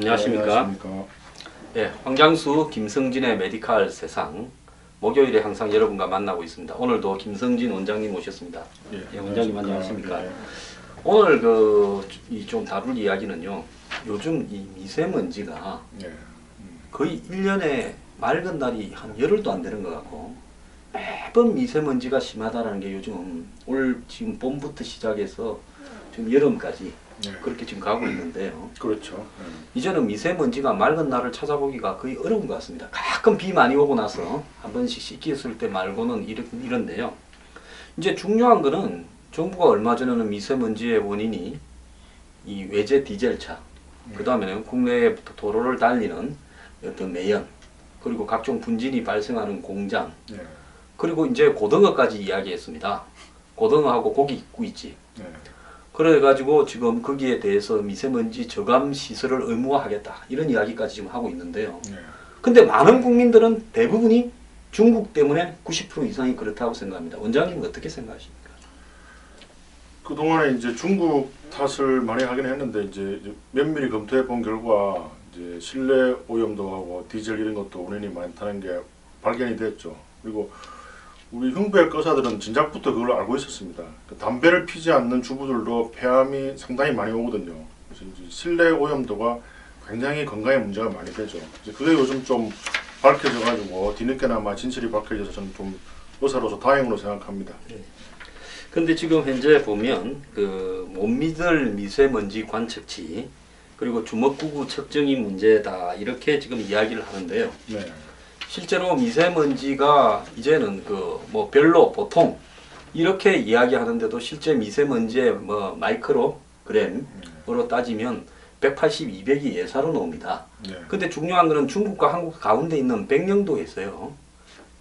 안녕하십니까. 네, 황장수 김성진의 메디칼 세상 목요일에 항상 여러분과 만나고 있습니다. 오늘도 김성진 원장님 오셨습니다. 예, 원장님 안녕하십니까. 네. 오늘 좀 다룰 이야기는요. 요즘 이 미세먼지가 거의 1년에 맑은 날이 한 열흘도 안 되는 것 같고 매번 미세먼지가 심하다는 게 요즘 지금 봄부터 시작해서 지금 여름까지 그렇게 지금 가고 있는데요. 그렇죠. 이제는 미세먼지가 맑은 날을 찾아보기가 거의 어려운 것 같습니다. 가끔 비 많이 오고 나서 한 번씩 씻겼을 때 말고는 이런데요. 이제 중요한 거는 정부가 얼마 전에는 미세먼지의 원인이 이 외제 디젤차, 그 다음에는 국내의 도로를 달리는 어떤 매연, 그리고 각종 분진이 발생하는 공장, 그리고 이제 고등어까지 이야기했습니다. 고등어하고 고깃집. 그래가지고 지금 거기에 대해서 미세먼지 저감 시설을 의무화하겠다 이런 이야기까지 지금 하고 있는데요. 근데 많은 국민들은 대부분이 중국 때문에 90% 이상이 그렇다고 생각합니다. 원장님은 어떻게 생각하십니까? 그동안에 이제 중국 탓을 많이 하긴 했는데 이제 면밀히 검토해 본 결과 이제 실내 오염도하고 디젤 이런 것도 원인이 많다는 게 발견이 됐죠. 그리고 우리 흉부외 의사들은 진작부터 그걸 알고 있었습니다. 담배를 피지 않는 주부들도 폐암이 상당히 많이 오거든요. 그래서 이제 실내 오염도가 굉장히 건강에 문제가 많이 되죠. 이제 그게 요즘 좀 밝혀져가지고 뒤늦게나마 진실이 밝혀져서 저는 좀 의사로서 다행으로 생각합니다. 근데 지금 현재 보면 못 믿을 미세먼지 관측치 그리고 주먹구구 측정이 문제다 이렇게 지금 이야기를 하는데요. 실제로 미세먼지가 이제는 별로 보통 이렇게 이야기하는데도 실제 미세먼지의 마이크로그램으로 따지면 180, 200이 예사로 나옵니다. 근데 중요한 거는 중국과 한국 가운데 있는 백령도에 있어요.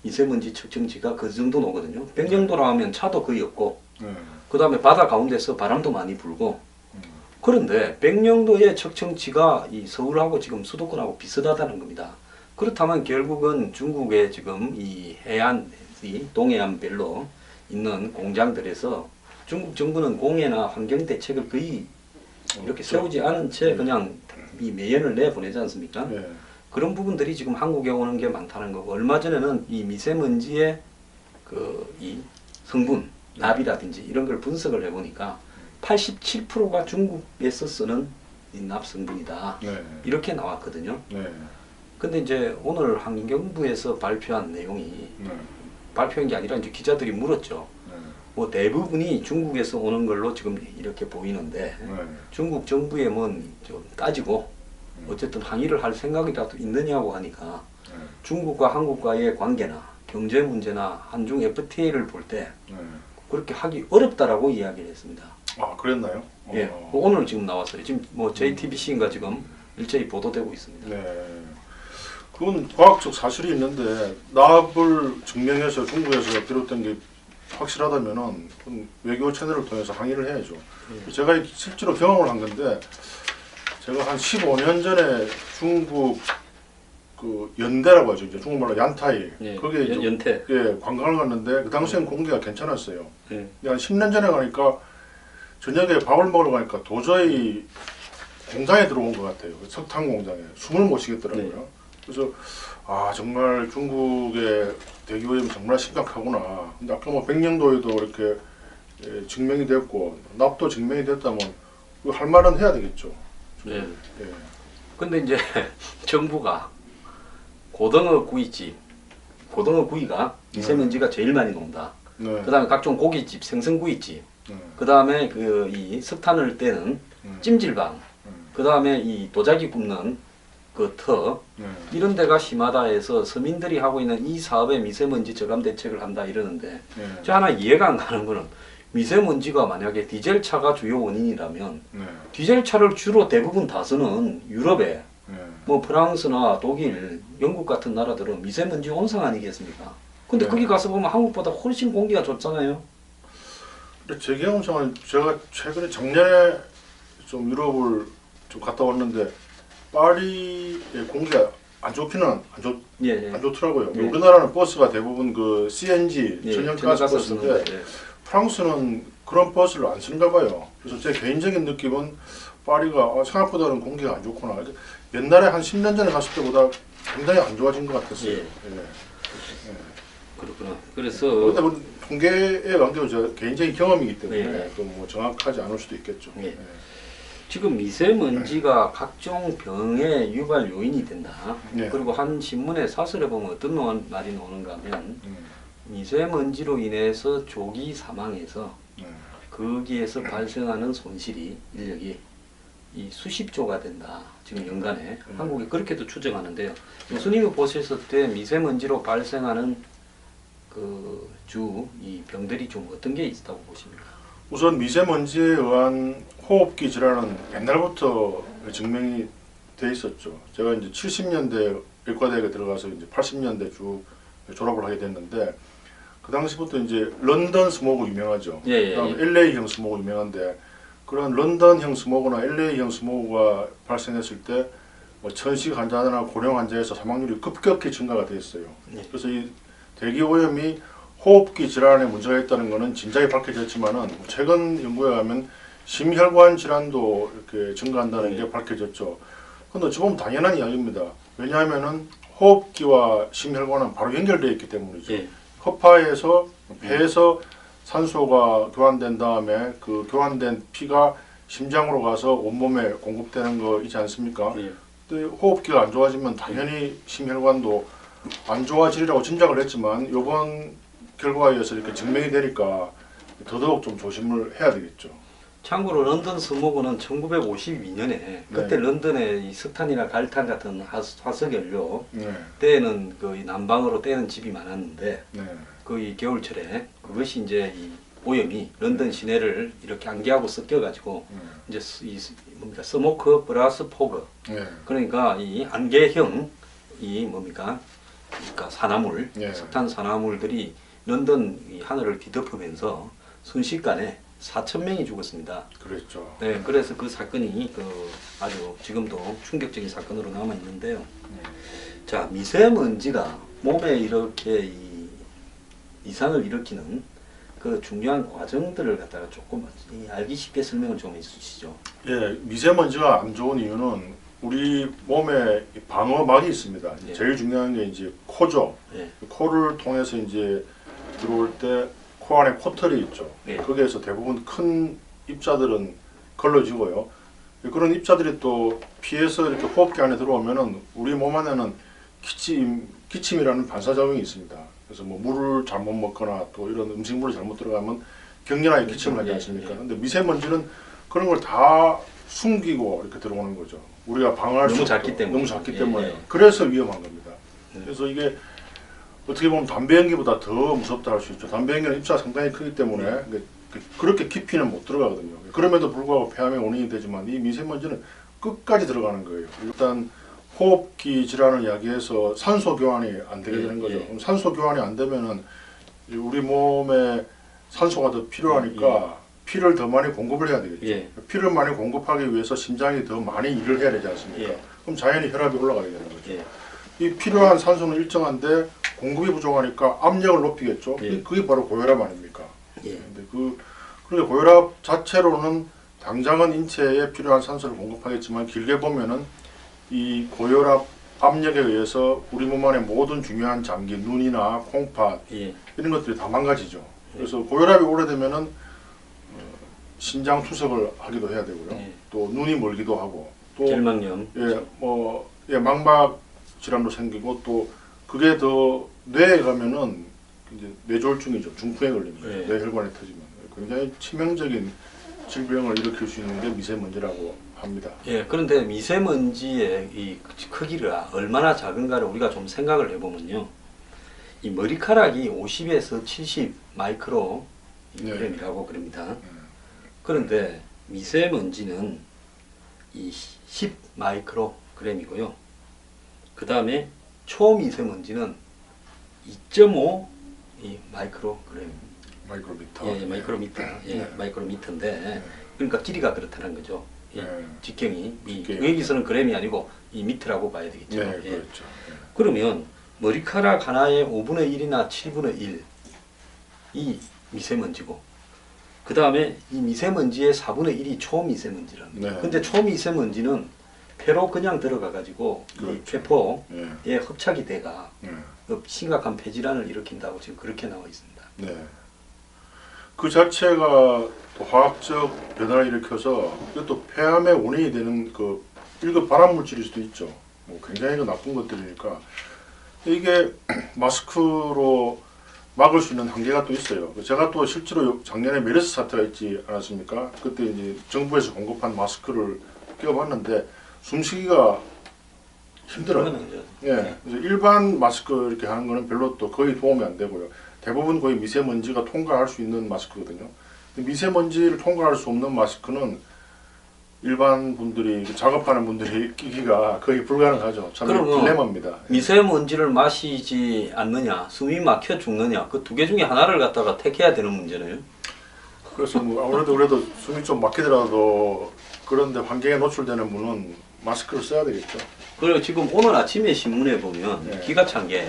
미세먼지 측정치가 그 정도 나오거든요. 백령도라 하면 차도 거의 없고 그 다음에 바다 가운데서 바람도 많이 불고 그런데 백령도의 측정치가 이 서울하고 지금 수도권하고 비슷하다는 겁니다. 그렇다면 결국은 중국의 지금 이 해안, 이 동해안별로 있는 공장들에서 중국 정부는 공해나 환경 대책을 거의 이렇게 세우지 않은 채 그냥 이 매연을 내보내지 않습니까? 그런 부분들이 지금 한국에 오는 게 많다는 거고 얼마 전에는 이 미세먼지의 이 성분, 납이라든지 이런 걸 분석을 해보니까 87%가 중국에서 쓰는 이 납 성분이다. 이렇게 나왔거든요. 근데 이제 오늘 환경부에서 발표한 내용이 발표한 게 아니라 이제 기자들이 물었죠. 뭐 대부분이 중국에서 오는 걸로 지금 이렇게 보이는데 중국 정부에 좀 따지고 어쨌든 항의를 할 생각이라도 있느냐고 하니까 중국과 한국과의 관계나 경제 문제나 한중 FTA를 볼 때 그렇게 하기 어렵다라고 이야기를 했습니다. 아, 그랬나요? 예, 오늘 지금 나왔어요. 지금 JTBC인가 지금 일제히 보도되고 있습니다. 그건 과학적 사실이 있는데 납을 증명해서 중국에서 비롯된 게 확실하다면은 외교 채널을 통해서 항의를 해야죠. 제가 실제로 경험을 한 건데 제가 한 15년 전에 중국 연대라고 하죠. 이제 중국말로 얀타이. 거기에 연태. 관광을 갔는데 그 당시엔 공기가 괜찮았어요. 한 10년 전에 가니까 저녁에 밥을 먹으러 가니까 도저히 공장에 들어온 것 같아요. 석탄 공장에 숨을 못 쉬겠더라고요. 그래서 정말 중국의 대기오염이 정말 심각하구나. 근데 아까 백령도에도 이렇게 증명이 됐고 납도 증명이 됐다면 할 말은 해야 되겠죠. 근데 이제 정부가 고등어 구이가 미세먼지가 제일 많이 나온다. 그 다음에 각종 고깃집, 생선구이집, 그 다음에 이 석탄을 떼는 찜질방, 그 다음에 이 도자기 굽는 터 이런 데가 심하다 해서 서민들이 하고 있는 이 사업에 미세먼지 저감 대책을 한다 이러는데 저 하나 이해가 안 가는 거는 미세먼지가 만약에 디젤차가 주요 원인이라면 디젤차를 주로 대부분 다 쓰는 유럽에 뭐 프랑스나 독일, 영국 같은 나라들은 미세먼지 온상 아니겠습니까? 근데 거기 가서 보면 한국보다 훨씬 공기가 좋잖아요. 근데 제 경험상은 제가 최근에 작년에 좀 유럽을 좀 갔다 왔는데 파리의 공기가 안 좋기는 안 좋더라고요. 우리나라는 버스가 대부분 CNG 천연가스 버스인데 프랑스는 그런 버스를 안 쓰는가 봐요. 그래서 제 개인적인 느낌은 파리가 생각보다는 공기가 안 좋구나. 옛날에 한 10년 전에 갔을 때보다 굉장히 안 좋아진 것 같았어요. 예. 그렇구나. 그래서 그런데 뭐 통계에 관계로 저 개인적인 경험이기 때문에 예. 또 뭐 정확하지 않을 수도 있겠죠. 예. 지금 미세먼지가 각종 병의 유발 요인이 된다. 예. 그리고 한 신문에 사설에 보면 어떤 말이 나오는가 하면 미세먼지로 인해서 조기 사망해서 거기에서 발생하는 손실이 인력이 이 수십조가 된다. 지금 연간에 한국이 그렇게도 추정하는데요. 교수님이 보셨을 때 미세먼지로 발생하는 그 이 병들이 좀 어떤 게 있다고 보십니까? 우선 미세먼지에 의한 호흡기 질환은 옛날부터 증명이 돼 있었죠. 제가 이제 70년대 의과대학에 들어가서 이제 80년대 쭉 졸업을 하게 됐는데 그 당시부터 이제 런던 스모그 유명하죠. 예. 그다음 LA형 스모그 유명한데 그런 런던형 스모그나 LA형 스모그가 발생했을 때 뭐 천식 환자나 고령 환자에서 사망률이 급격히 증가가 됐어요. 예. 그래서 이 대기 오염이 호흡기 질환에 문제가 있다는 것은 진작에 밝혀졌지만은 최근 연구에 의하면 심혈관 질환도 이렇게 증가한다는 게 밝혀졌죠. 근데 어찌 보면 당연한 이야기입니다. 왜냐하면은 호흡기와 심혈관은 바로 연결되어 있기 때문이죠. 예. 허파에서 폐에서 산소가 교환된 다음에 그 교환된 피가 심장으로 가서 온몸에 공급되는 거 있지 않습니까? 예. 근데 호흡기가 안 좋아지면 당연히 심혈관도 안 좋아지리라고 짐작을 했지만 이번 결과에 의해서 이렇게 증명이 되니까 더더욱 좀 조심을 해야 되겠죠. 참고로 런던 스모그는 1952년에 그때 런던에 이 석탄이나 갈탄 같은 화석 연료 때는 그 난방으로 때는 집이 많았는데 그 이 겨울철에 그것이 이제 이 오염이 런던 시내를 이렇게 안개하고 섞여가지고 이제 이 뭡니까 스모크 플러스 포그 그러니까 이 안개형 이 뭡니까 그러니까 산화물 석탄 산화물들이 런던 이 하늘을 뒤덮으면서 순식간에 4,000명이 죽었습니다. 그랬죠. 네, 그래서 그 사건이 그 아주 지금도 충격적인 사건으로 남아 있는데요. 자, 미세먼지가 몸에 이렇게 이 이상을 일으키는 그 중요한 과정들을 갖다가 조금 알기 쉽게 설명을 좀 해주시죠. 예, 미세먼지가 안 좋은 이유는 우리 몸에 방어막이 있습니다. 예. 제일 중요한 게 이제 코죠. 예. 코를 통해서 이제 들어올 때 코 안에 코털이 있죠. 예. 거기에서 대부분 큰 입자들은 걸러지고요. 그런 입자들이 또 피해서 이렇게 호흡기 안에 들어오면은 우리 몸 안에는 기침이라는 반사작용이 있습니다. 그래서 뭐 물을 잘못 먹거나 또 이런 음식물이 잘못 들어가면 격렬하게 기침을 하지 않습니까? 근데 미세먼지는 그런 걸 다 숨기고 이렇게 들어오는 거죠. 우리가 방어할 수 너무 작기 때문에. 너무 작기 때문에. 그래서 위험한 겁니다. 그래서 이게 어떻게 보면 담배 연기보다 더 무섭다 할 수 있죠. 담배 연기는 입자가 상당히 크기 때문에 그렇게 깊이는 못 들어가거든요. 그럼에도 불구하고 폐암의 원인이 되지만 이 미세먼지는 끝까지 들어가는 거예요. 일단 호흡기 질환을 야기해서 산소 교환이 안 되게 되는 거죠. 그럼 산소 교환이 안 되면은 우리 몸에 산소가 더 필요하니까 피를 더 많이 공급을 해야 되겠죠. 피를 많이 공급하기 위해서 심장이 더 많이 일을 해야 되지 않습니까? 그럼 자연히 혈압이 올라가게 되는 거죠. 이 필요한 산소는 일정한데 공급이 부족하니까 압력을 높이겠죠. 그게 바로 고혈압 아닙니까? 근데 그렇게 고혈압 자체로는 당장은 인체에 필요한 산소를 공급하겠지만 길게 보면은 이 고혈압 압력에 의해서 우리 몸 안에 모든 중요한 장기, 눈이나 콩팥 이런 것들이 다 망가지죠. 그래서 고혈압이 오래되면은 신장 투석을 하기도 해야 되고요. 또 눈이 멀기도 하고 또 결막염, 망막 질환도 생기고 또 그게 더 뇌에 가면은 이제 뇌졸중이죠. 중풍에 걸립니다. 뇌혈관이 터지면 굉장히 치명적인 질병을 일으킬 수 있는 게 미세먼지라고 합니다. 그런데 미세먼지의 이 크기가 얼마나 작은가를 우리가 좀 생각을 해보면요. 이 머리카락이 50에서 70 마이크로 그램이라고 그럽니다. 그런데 미세먼지는 이 10 마이크로 그램이고요. 그 다음에 초미세먼지는 2.5 마이크로그램. 마이크로미터. 마이크로미터. 마이크로미터인데 그러니까 길이가 그렇다는 거죠. 직경이 여기서는 그램이 아니고 이 미터라고 봐야 되겠죠. 그렇죠. 그러면 머리카락 하나의 5분의 1이나 7분의 1이 미세먼지고 그 다음에 이 미세먼지의 4분의 1이 초미세먼지랍니다. 네. 근데 초미세먼지는 폐로 그냥 들어가 가지고 이 그렇죠. 폐포에 예. 흡착이 돼가 예. 심각한 폐질환을 일으킨다고 지금 그렇게 나와 있습니다. 네. 그 자체가 또 화학적 변화를 일으켜서 이것도 폐암의 원인이 되는 그 1급 발암 물질일 수도 있죠. 뭐 굉장히 그 나쁜 것들이니까 이게 마스크로 막을 수 있는 한계가 또 있어요. 제가 또 실제로 작년에 메르스 사태가 있지 않았습니까? 그때 이제 정부에서 공급한 마스크를 껴봤는데 숨쉬기가 힘들어요. 예, 그래서 일반 마스크 이렇게 하는 거는 별로 또 거의 도움이 안 되고요. 대부분 거의 미세먼지가 통과할 수 있는 마스크거든요. 근데 미세먼지를 통과할 수 없는 마스크는 일반 분들이 작업하는 분들이 끼기가 거의 불가능하죠. 참 그러면 딜레마입니다. 미세먼지를 마시지 않느냐, 숨이 막혀 죽느냐, 그 두 개 중에 하나를 갖다가 택해야 되는 문제네요. 그래서 뭐 아무래도 그래도 숨이 좀 막히더라도 그런데 환경에 노출되는 분은 마스크를 써야 되겠죠. 그리고 지금 오늘 아침에 신문에 보면 네. 기가 찬 게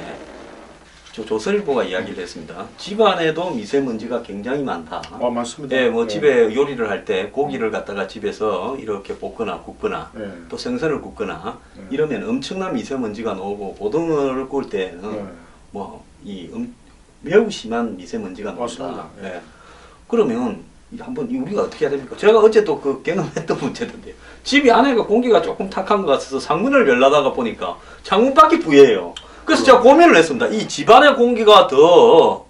조선일보가 이야기를 했습니다. 집안에도 미세먼지가 굉장히 많다. 많습니다. 예, 뭐 네. 집에 요리를 할 때 고기를 갖다가 집에서 이렇게 볶거나 굽거나 네. 또 생선을 굽거나 네. 이러면 엄청난 미세먼지가 나오고 고등어를 구울 때는 네. 뭐 매우 심한 미세먼지가 나온다. 맞습니다. 예. 예. 그러면 한번 우리가 어떻게 해야 됩니까? 제가 어제 또 그 경험했던 문제인데요. 집이 안에가 공기가 조금 탁한 것 같아서 창문을 열라다가 보니까 창문밖에 부해요. 그래서 제가 고민을 했습니다. 이 집안의 공기가 더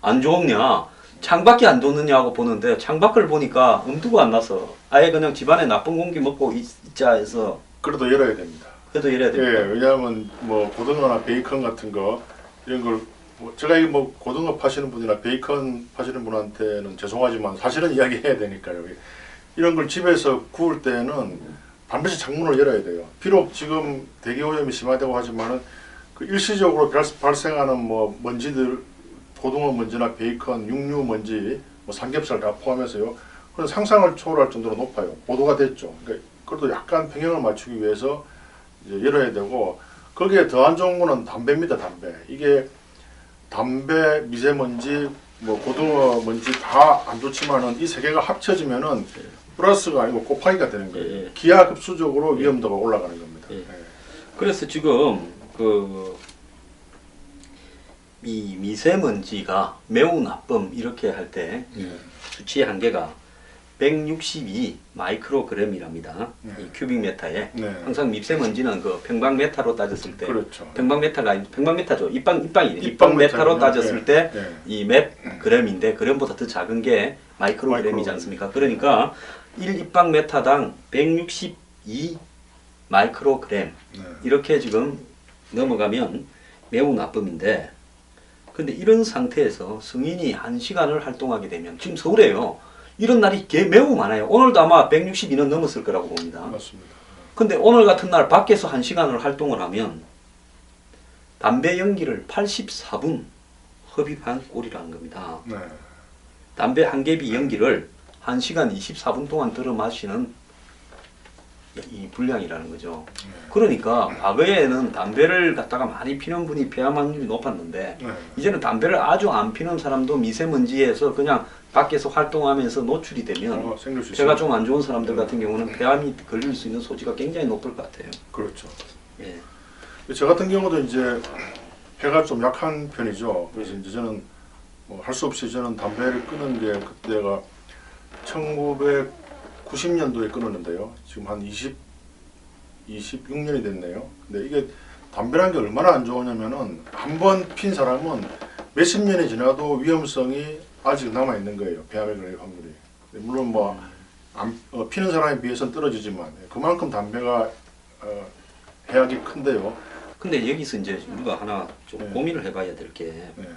안 좋으냐, 창밖에 안 좋느냐고 보는데 창밖을 보니까 엄두가 안 나서 아예 그냥 집안에 나쁜 공기 먹고 있자 해서 그래도 열어야 됩니다. 그래도 이래야 예, 됩니다. 왜냐하면 뭐 고등어나 베이컨 같은 거 이런 걸 제가 이 뭐 고등어 파시는 분이나 베이컨 파시는 분한테는 죄송하지만 사실은 이야기해야 되니까요. 이런 걸 집에서 구울 때는 반드시 창문을 열어야 돼요. 비록 지금 대기 오염이 심하다고 하지만은 그 일시적으로 발생하는 뭐 먼지들, 고등어 먼지나 베이컨, 육류 먼지, 뭐 삼겹살 다 포함해서요. 그런 상상을 초월할 정도로 높아요. 보도가 됐죠. 그러니까 그래도 약간 평형을 맞추기 위해서 이제 열어야 되고 거기에 더 안 좋은 거는 담배입니다. 담배. 이게 담배, 미세먼지, 뭐 고등어 먼지 다 안 좋지만은 이 세 개가 합쳐지면은 플러스가 아니고 곱하기가 되는 거예요. 예. 기하급수적으로 위험도가 올라가는 겁니다. 예. 예. 그래서 지금 이 미세먼지가 매우 나쁨 이렇게 할 때 예. 수치 한계가 162 마이크로그램이랍니다. 네. 이 큐빅미터에 네. 항상 미세먼지는 그 평방미터로 따졌을 때 그렇죠. 평방미터가 아니 평방미터죠. 입방이래. 입방 입방미터로 미터군요. 따졌을 예. 때 예. 이 몇 그램인데 그램보다 더 작은 게 마이크로그램이지 마이크로그램. 않습니까? 그러니까 1입방미터당 162 마이크로그램 네. 이렇게 지금 넘어가면 매우 나쁨인데 근데 이런 상태에서 승인이 1시간을 활동하게 되면 지금 서울에요. 이런 날이 매우 많아요. 오늘도 아마 162는 넘었을 거라고 봅니다. 맞습니다. 근데 오늘 같은 날 밖에서 1시간을 활동을 하면 담배 연기를 84분 흡입한 꼴이라는 겁니다. 네. 담배 한 개비 연기를 1시간 24분 동안 들어 마시는 이 분량이라는 거죠. 그러니까 과거에는 담배를 갖다가 많이 피는 분이 폐암 확률이 높았는데 네. 이제는 담배를 아주 안 피는 사람도 미세먼지에서 그냥 밖에서 활동하면서 노출이 되면 생길 수 폐가 있습니다. 좀 안 좋은 사람들 같은 경우는 폐암이 걸릴 수 있는 소지가 굉장히 높을 것 같아요. 그렇죠. 예. 저 같은 경우도 이제 폐가 좀 약한 편이죠. 그래서 이제 저는 뭐 할 수 없이 저는 담배를 끊은 게 그때가 1990년도에 끊었는데요. 지금 한 26년이 됐네요. 근데 이게 담배라는 게 얼마나 안 좋으냐면은 한 번 핀 사람은 몇십 년이 지나도 위험성이 아직 남아 있는 거예요. 폐암에 걸릴 확률이. 물론 뭐 피는 사람에 비해서는 떨어지지만 그만큼 담배가 해악이 큰데요. 근데 여기서 이제 우리가 하나 좀 네. 고민을 해봐야 될 게 네.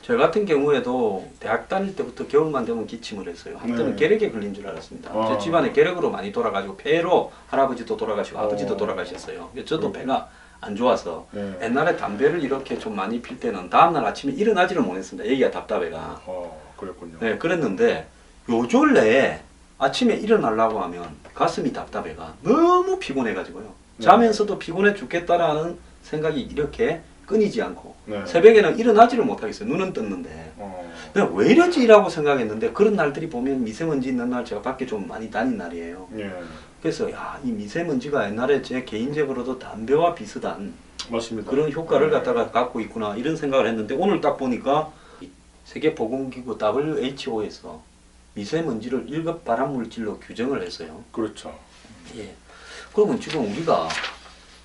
저 같은 경우에도 대학 다닐 때부터 겨울만 되면 기침을 했어요. 한때는 네. 계력에 걸린 줄 알았습니다. 아. 제 집안에 계력으로 많이 돌아가지고 폐로 할아버지도 돌아가시고 아버지도 돌아가셨어요. 저도 배가 안 좋아서 네. 옛날에 담배를 이렇게 좀 많이 필 때는 다음날 아침에 일어나지를 못했습니다. 여기가 답답해가. 그랬군요. 네, 그랬는데 요 근래에 아침에 일어나려고 하면 가슴이 답답해가 너무 피곤해가지고요. 네. 자면서도 피곤해 죽겠다라는 생각이 이렇게 끊이지 않고 네. 새벽에는 일어나지를 못하겠어요. 눈은 떴는데. 내가 왜 이러지라고 생각했는데 그런 날들이 보면 미세먼지 있는 날 제가 밖에 좀 많이 다닌 날이에요. 예. 그래서 야, 이 미세먼지가 옛날에 제 개인적으로도 담배와 비슷한 맞습니다. 그런 효과를 갖다가 갖고 있구나 이런 생각을 했는데 오늘 딱 보니까 세계보건기구 WHO에서 미세먼지를 1급 발암물질로 규정을 했어요. 그렇죠. 예. 그러면 지금 우리가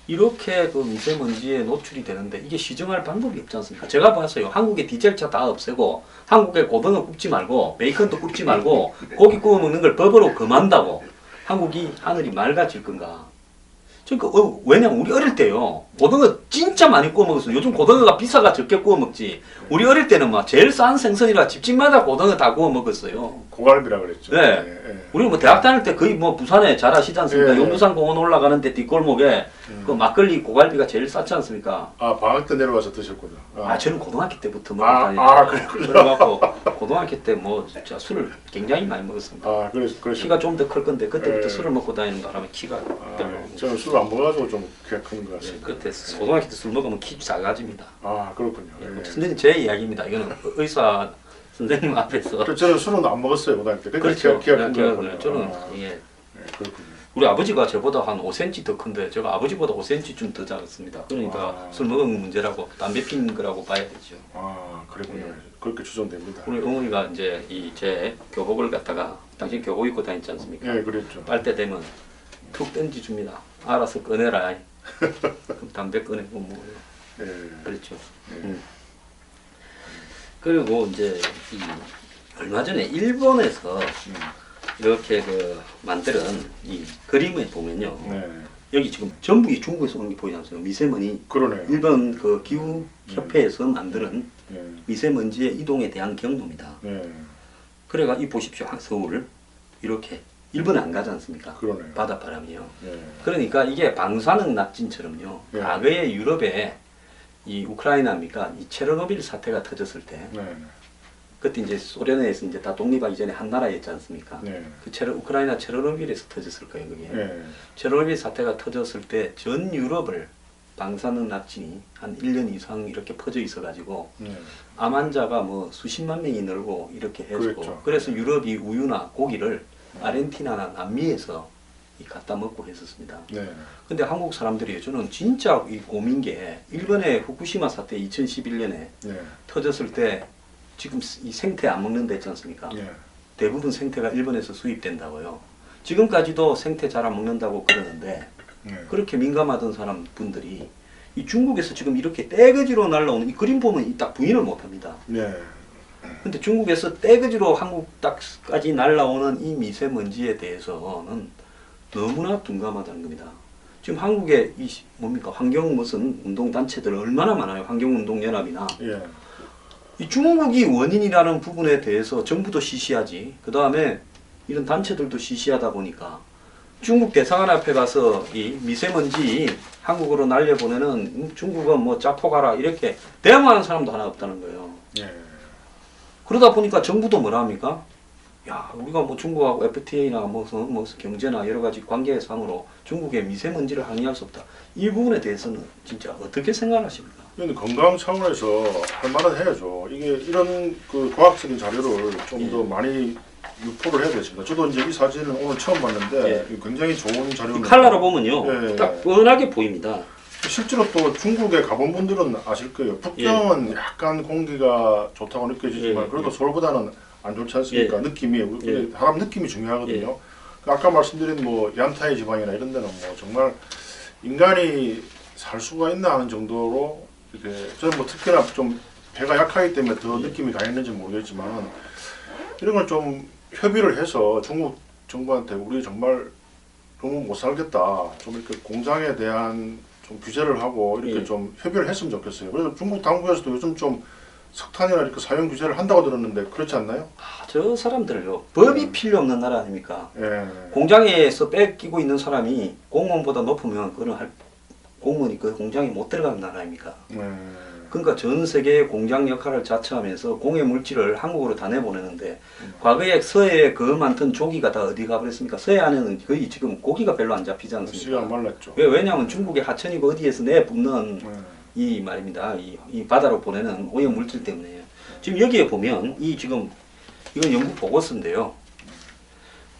이렇게 그 미세먼지에 노출이 되는데 이게 시정할 방법이 없지 않습니까? 제가 봤어요. 한국에 디젤차 다 없애고 한국에 고등어 굽지 말고 베이컨도 굽지 말고 고기 구워 먹는 걸 법으로 금한다고 한국이 하늘이 맑아질 건가? 그러니까 왜냐면 우리 어릴 때요 고등어 진짜 많이 구워 먹었어요. 요즘 고등어가 비싸가 적게 구워 먹지. 우리 어릴 때는 막 제일 싼 생선이라 집집마다 고등어 다 구워 먹었어요. 고갈비라 그랬죠. 네. 예. 우리 뭐 대학 다닐 때 거의 뭐 부산에 잘 아시지 않습니까? 예. 용두산 공원 올라가는데 뒷골목에 그 막걸리 고갈비가 제일 쌌지 않습니까? 아 방학 때 내려와서 드셨군요. 저는 고등학교 때부터 먹고 그랬군요. 그래갖고 고등학교 때 뭐 진짜 술을 굉장히 많이 먹었습니다. 그러시죠. 키가 좀 더 클 건데 그때부터 예. 술을 먹고 다니는 바람에 키가 별로. 저는 술을 안 먹어가지고 좀 키가 큰 것 예, 같습니다. 그때 고등학교 때 술 먹으면 키 작아집니다. 그렇군요. 예, 예. 선생님 제 이야기입니다. 이거는 의사 선생님 앞에서. 저는 술은 안 먹었어요 고등학교 때. 그러니까 그렇죠. 키가 큰 저는 거예요. 예. 그렇군요. 우리 아버지가 저보다 한 5cm 더 큰데 제가 아버지보다 5cm쯤 더 작았습니다. 그러니까 술 먹은 문제라고 담배 핀 거라고 봐야 되죠. 그랬군요. 예. 그렇게 추정됩니다. 우리 어머니가 이제 이 제 교복을 갖다가 당신 교복 입고 다녔지 않습니까? 예, 그랬죠. 빨대 되면 툭 던지 줍니다. 알아서 꺼내라. 그럼 담배 꺼내고 뭐 예. 그렇죠. 예. 그리고 이제 이 얼마 전에 일본에서 이렇게 그 만드는 이 그림에 보면요. 네. 여기 지금 전북이 중국에서 온 게 보이지 않습니까? 미세먼지. 그러네요. 일본 그 기후 협회에서 만드는 예. 미세먼지의 이동에 대한 경로입니다. 예. 그래가 이 보십시오. 서울 이렇게 일본 안 가지 않습니까? 그러네요. 바닷바람이요. 예. 그러니까 이게 방사능 낙진처럼요. 예. 과거에 유럽에 이 우크라이나입니까? 이 체르노빌 사태가 터졌을 때 네. 그때 이제 소련에서 이제 다 독립하기 전에 한 나라였지 않습니까? 네. 그 우크라이나 체르노빌에서 터졌을 거예요, 그게. 예. 체르노빌 사태가 터졌을 때 전 유럽을 방사능 낙진이 한 1년 이상 이렇게 퍼져 있어 가지고 예. 암 환자가 뭐 수십만 명이 늘고 이렇게 해서 그랬죠. 그래서 유럽이 우유나 고기를 아르헨티나나 남미에서 갖다 먹고 했었습니다. 네. 근데 한국 사람들이 저는 진짜 이 고민 게 일본의 후쿠시마 사태 2011년에 네. 터졌을 때 지금 이 생태 안 먹는 데 있지 않습니까? 예. 대부분 생태가 일본에서 수입된다고요. 지금까지도 생태 잘 안 먹는다고 그러는데 예. 그렇게 민감하던 사람 분들이 이 중국에서 지금 이렇게 떼거지로 날라오는 이 그림 보면 딱 부인을 못합니다. 네. 근데 중국에서 떼거지로 한국 딱까지 날라오는 이 미세먼지에 대해서는 너무나 둔감하다는 겁니다. 지금 한국에 이 뭡니까 환경 무슨 운동 단체들 얼마나 많아요. 환경운동연합이나 예. 이 중국이 원인이라는 부분에 대해서 정부도 시시하지. 그 다음에 이런 단체들도 시시하다 보니까 중국 대사관 앞에 가서 이 미세먼지 한국으로 날려보내는 중국은 뭐 짜포가라 이렇게 대응하는 사람도 하나 없다는 거예요. 예. 그러다 보니까 정부도 뭐라 합니까? 야, 우리가 뭐 중국하고 FTA나 뭐 경제나 여러 가지 관계상으로 중국의 미세먼지를 항의할 수 없다. 이 부분에 대해서는 진짜 어떻게 생각하십니까? 근데 건강 차원에서 할 말은 해야죠. 이게 이런 그 과학적인 자료를 좀 더 많이 유포를 해야 되겠습니다. 저도 이제 이 사진을 오늘 처음 봤는데 굉장히 좋은 이 자료입니다. 칼라로 보면요, 예. 딱 뻔하게 보입니다. 실제로 또 중국에 가본 분들은 아실 거예요. 북경은 약간 공기가 좋다고 느껴지지만 예. 그래도 서울보다는 안 좋지 않습니까? 느낌이 예. 사람 느낌이 중요하거든요. 아까 말씀드린 뭐 얀타이 지방이나 이런 데는 뭐 정말 인간이 살 수가 있나 하는 정도로 이렇게 저는 뭐 특히나 좀 배가 약하기 때문에 더 느낌이 강했는지 모르겠지만 이런 걸 좀 협의를 해서 중국 정부한테 우리 정말 너무 못 살겠다. 좀 이렇게 공장에 대한 좀 규제를 하고 이렇게 좀 협의를 했으면 좋겠어요. 그래서 중국 당국에서도 요즘 좀 석탄이나 이렇게 사용 규제를 한다고 들었는데 그렇지 않나요? 저 사람들요, 법이 필요 없는 나라 아닙니까? 예. 공장에서 뺏기고 있는 사람이 공무원보다 높으면 그건 공무원이 그 공장에 못 들어가는 나라 아닙니까? 그러니까 전 세계의 공장 역할을 자처하면서 공해 물질을 한국으로 다 내보내는데 과거에 서해에 그 많던 조기가 다 어디 가버렸습니까? 서해 안에는 거의 지금 고기가 별로 안 잡히지 않습니까? 씨가 말랐죠. 왜냐하면 중국의 하천이고 어디에서 내뿜는 이 말입니다. 이 바다로 보내는 오염 물질 때문에. 지금 여기에 보면 이건 연구 보고서인데요.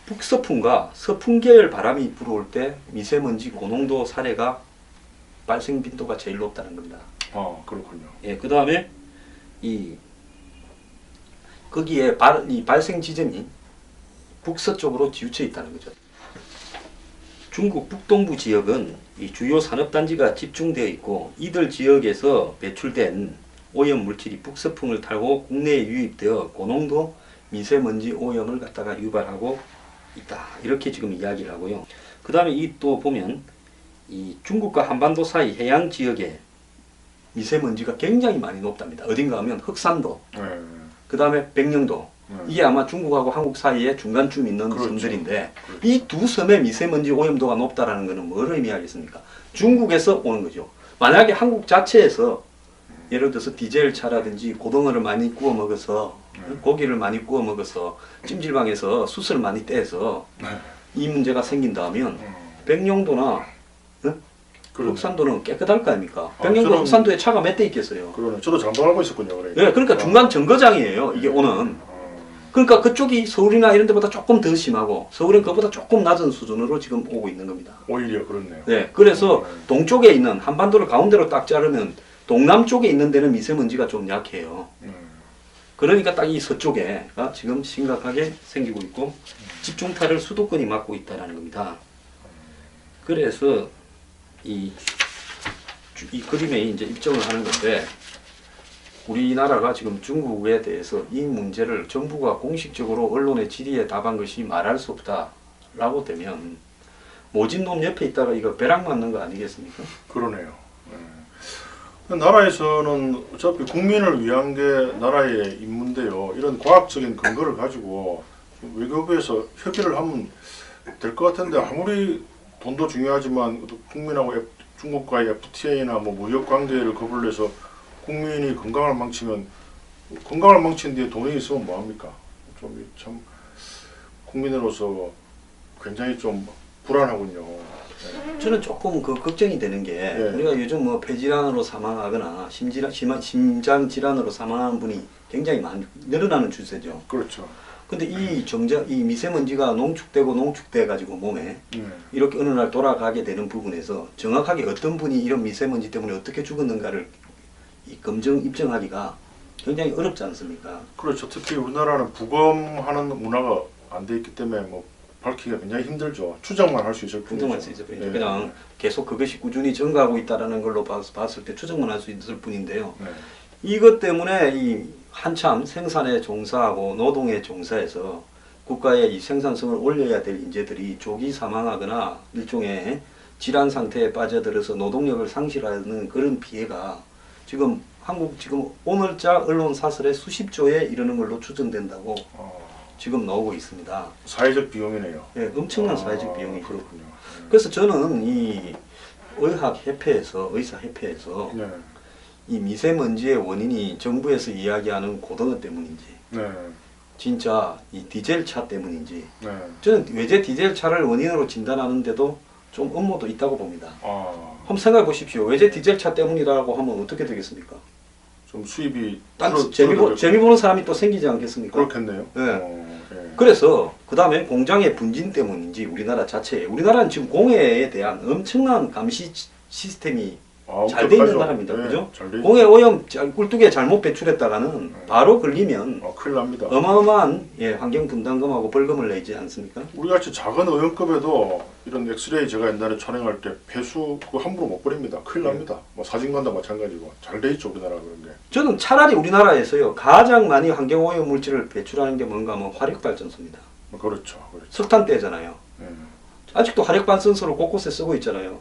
북서풍과 서풍계열 바람이 불어올 때 미세먼지 고농도 사례가 발생 빈도가 제일 높다는 겁니다. 아, 그렇군요. 예, 그 다음에 거기에 이 발생 지점이 북서쪽으로 치우쳐 있다는 거죠. 중국 북동부 지역은 이 주요 산업단지가 집중되어 있고 이들 지역에서 배출된 오염 물질이 북서풍을 타고 국내에 유입되어 고농도 미세먼지 오염을 갖다가 유발하고 있다. 이렇게 지금 이야기를 하고요. 그 다음에 또 보면 이 중국과 한반도 사이 해양 지역에 미세먼지가 굉장히 많이 높답니다. 어딘가 하면 흑산도, 그 다음에 백령도. 이게 아마 중국하고 한국 사이에 중간쯤 있는 그렇죠. 섬들인데 그렇죠. 이 두 섬의 미세먼지 오염도가 높다라는 것은 뭘 의미하겠습니까? 중국에서 오는 거죠. 만약에 한국 자체에서 예를 들어서 디젤 차라든지 고등어를 많이 구워 먹어서 고기를 많이 구워 먹어서 찜질방에서 숯을 많이 떼서 이 문제가 생긴다면 백령도나 흑산도는 깨끗할 거 아닙니까? 백령도 흑산도에 차가 몇 대 있겠어요. 그러네. 저도 잘못 알고 있었군요. 그러니까. 네, 그러니까 중간 정거장이에요. 이게 오는. 그러니까 그쪽이 서울이나 이런 데보다 조금 더 심하고 서울은 그보다 조금 낮은 수준으로 지금 오고 있는 겁니다. 오히려 그렇네요. 네, 그래서 동쪽에 있는 한반도를 가운데로 딱 자르면 동남쪽에 있는 데는 미세먼지가 좀 약해요. 그러니까 딱 이 서쪽에가 지금 심각하게 생기고 있고 집중타를 수도권이 맡고 있다는 겁니다. 그래서 이 그림에 이제 입증을 하는 건데 우리나라가 지금 중국에 대해서 이 문제를 정부가 공식적으로 언론의 질의에 답한 것이 말할 수 없다라고 되면 모진놈 옆에 있다가 이거 벼락 맞는 거 아니겠습니까? 그러네요. 나라에서는 어차피 국민을 위한 게 나라의 임무인데요. 이런 과학적인 근거를 가지고 외교부에서 협의를 하면 될 것 같은데 아무리 돈도 중요하지만 국민하고 중국과의 FTA나 뭐 무역 관계를 거부를 해서 국민이 건강을 망치면 건강을 망친 뒤에 돈이 있으면 뭐 합니까? 좀 참 국민으로서 굉장히 좀 불안하군요. 저는 조금 걱정이 되는 게 우리가 요즘 뭐 폐질환으로 사망하거나 심장 질환으로 사망하는 분이 굉장히 늘어나는 추세죠. 그렇죠. 근데 이 미세먼지가 농축돼 가지고 몸에 이렇게 어느 날 돌아가게 되는 부분에서 정확하게 어떤 분이 이런 미세먼지 때문에 어떻게 죽었는가를 입증하기가 굉장히 어렵지 않습니까? 그렇죠. 특히 우리나라는 부검하는 문화가 안 돼 있기 때문에 뭐 밝히기가 굉장히 힘들죠. 추정만 할 수 있을 뿐이죠. 추정할 수 있을 뿐이죠. 그냥 계속 그것이 꾸준히 증가하고 있다라는 걸로 봤을 때 추정만 할 수 있을 뿐인데요. 이것 때문에 한참 생산에 종사하고 노동에 종사해서 국가의 이 생산성을 올려야 될 인재들이 조기 사망하거나 일종의 질환 상태에 빠져들어서 노동력을 상실하는 그런 피해가 지금 오늘자 언론 사설에 수십 조에 이르는 걸로 추정된다고 지금 나오고 있습니다. 사회적 비용이네요. 네, 엄청난 사회적 비용이. 그렇군요. 그래서 저는 이 의사협회에서 이 미세먼지의 원인이 정부에서 이야기하는 고등어 때문인지 진짜 이 디젤 차 때문인지 저는 외제 디젤 차를 원인으로 진단하는데도 좀 음모도 있다고 봅니다. 한번 생각해 보십시오. 외제 디젤 차 때문이라고 하면 어떻게 되겠습니까? 좀 수입이 재미 보는 사람이 또 생기지 않겠습니까? 그렇겠네요. 그래서 그 다음에 공장의 분진 때문인지 우리나라는 지금 공해에 대한 엄청난 감시 시스템이 잘 돼 있는 나라입니다. 그죠? 공해 오염 꿀뚝에 잘못 배출했다가는 바로 걸리면 큰일 납니다. 어마어마한 환경 분담금하고 벌금을 내지 않습니까? 우리같이 작은 오염급에도 이런 엑스레이 제가 옛날에 촬영할 때 폐수 그거 함부로 못 버립니다. 큰일 납니다. 뭐 사진관도 마찬가지고 잘 돼 있죠 우리나라 그런 게. 저는 차라리 우리나라에서요 가장 많이 환경 오염 물질을 배출하는 게 뭔가 하면 화력발전소입니다. 그렇죠. 석탄대잖아요. 아직도 화력발전소를 곳곳에 쓰고 있잖아요.